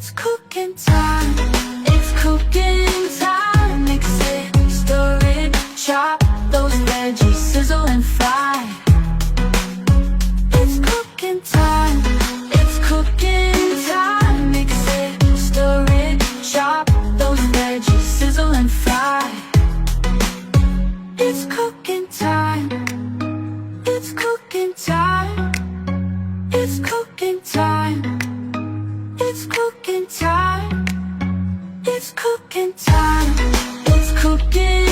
It's cooking time. It's cooking time. Mix it, stir it, chop those veggies, sizzle and fry. It's cooking time. It's cooking time. Mix it, stir it, chop those veggies, sizzle and fry. It's cooking time. It's cooking time. It's cooking time. It's cooking time. It's cooking time. It's cooking